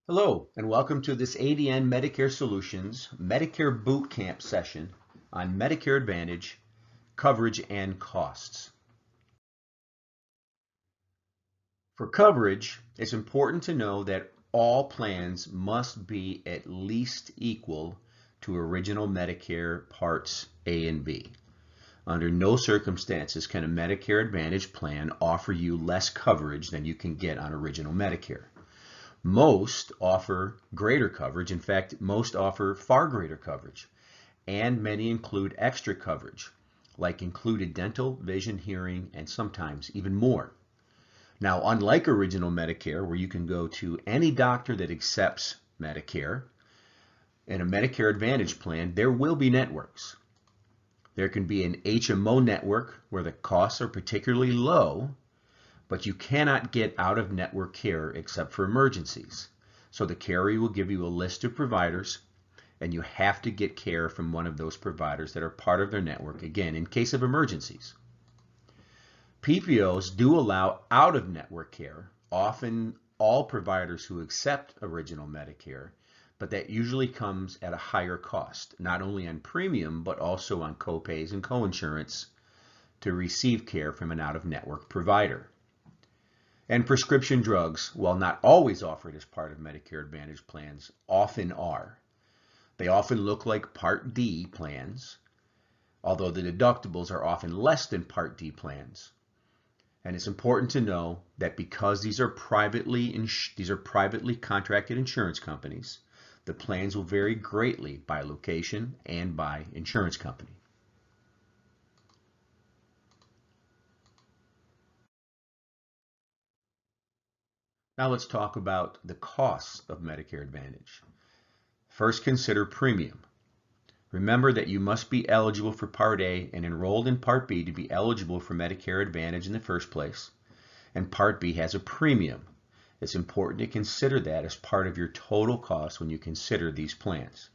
Hello, and welcome to this ADN Medicare Solutions Medicare Bootcamp session on Medicare Advantage, coverage and costs. For coverage, it's important to know that all plans must be at least equal to original Medicare Parts A and B. Under no circumstances can a Medicare Advantage plan offer you less coverage than you can get on original Medicare. Most offer greater coverage. In fact, most offer far greater coverage. And many include extra coverage, like included dental, vision, hearing, and sometimes even more. Now, unlike original Medicare, where you can go to any doctor that accepts Medicare, in a Medicare Advantage plan, there will be networks. There can be an HMO network where the costs are particularly low, but you cannot get out-of-network care except for emergencies. So the carrier will give you a list of providers, and you have to get care from one of those providers that are part of their network, again, in case of emergencies. PPOs do allow out-of-network care, often all providers who accept original Medicare, but that usually comes at a higher cost, not only on premium, but also on copays and coinsurance to receive care from an out-of-network provider. And prescription drugs, while not always offered as part of Medicare Advantage plans, often are. They often look like Part D plans, although the deductibles are often less than Part D plans. And it's important to know that because these are privately contracted insurance companies, the plans will vary greatly by location and by insurance company. Now let's talk about the costs of Medicare Advantage. First, consider premium. Remember that you must be eligible for Part A and enrolled in Part B to be eligible for Medicare Advantage in the first place, and Part B has a premium. It's important to consider that as part of your total cost when you consider these plans.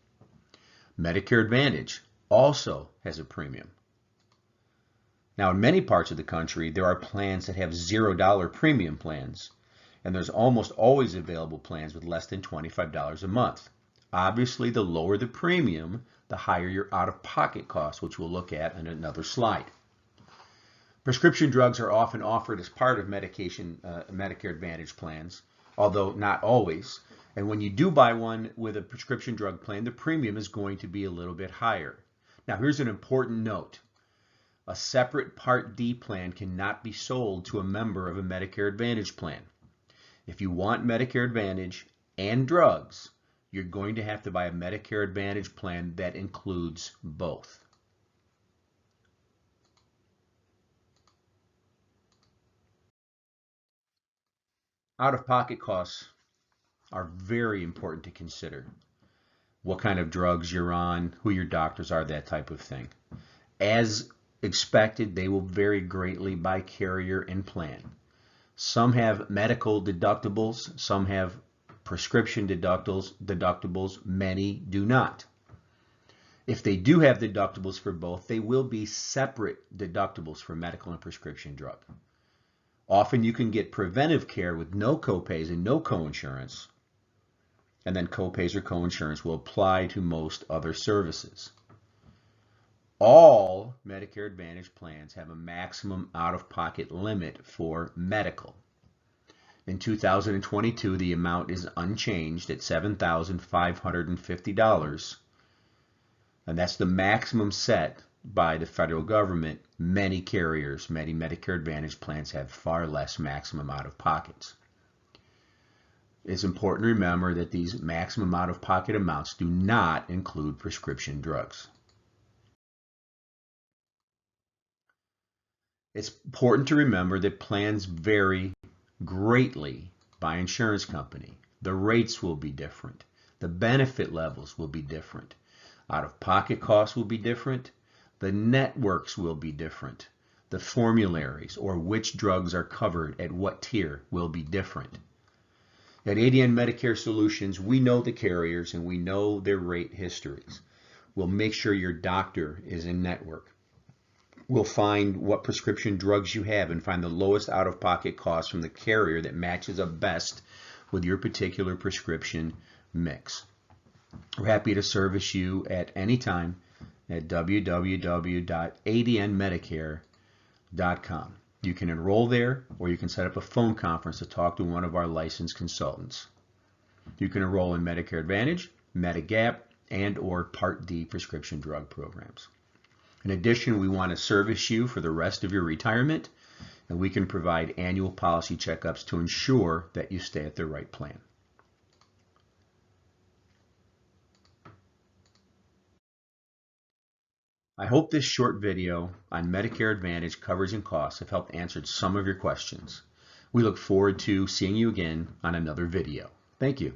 Medicare Advantage also has a premium. Now, in many parts of the country, there are plans that have $0 premium plans, and there's almost always available plans with less than $25 a month. Obviously, the lower the premium, the higher your out-of-pocket costs, which we'll look at in another slide. Prescription drugs are often offered as part of Medicare Advantage plans, although not always. And when you do buy one with a prescription drug plan, the premium is going to be a little bit higher. Now, here's an important note. A separate Part D plan cannot be sold to a member of a Medicare Advantage plan. If you want Medicare Advantage and drugs, you're going to have to buy a Medicare Advantage plan that includes both. Out-of-pocket costs are very important to consider. What kind of drugs you're on, who your doctors are, that type of thing. As expected, they will vary greatly by carrier and plan. Some have medical deductibles, some have prescription deductibles, many do not. If they do have deductibles for both, they will be separate deductibles for medical and prescription drug. Often you can get preventive care with no copays and no coinsurance, and then copays or coinsurance will apply to most other services. All Medicare Advantage plans have a maximum out-of-pocket limit for medical. In 2022, the amount is unchanged at $7,550, and that's the maximum set by the federal government. Many carriers, many Medicare Advantage plans have far less maximum out-of-pockets. It's important to remember that these maximum out-of-pocket amounts do not include prescription drugs. It's important to remember that plans vary greatly by insurance company. The rates will be different. The benefit levels will be different. Out-of-pocket costs will be different. The networks will be different. The formularies, or which drugs are covered at what tier, will be different. At ADN Medicare Solutions, we know the carriers and we know their rate histories. We'll make sure your doctor is in network. We'll find what prescription drugs you have and find the lowest out-of-pocket cost from the carrier that matches up best with your particular prescription mix. We're happy to service you at any time at www.adnmedicare.com. You can enroll there, or you can set up a phone conference to talk to one of our licensed consultants. You can enroll in Medicare Advantage, Medigap, and or Part D prescription drug programs. In addition, we want to service you for the rest of your retirement, and we can provide annual policy checkups to ensure that you stay at the right plan. I hope this short video on Medicare Advantage coverage and costs have helped answer some of your questions. We look forward to seeing you again on another video. Thank you.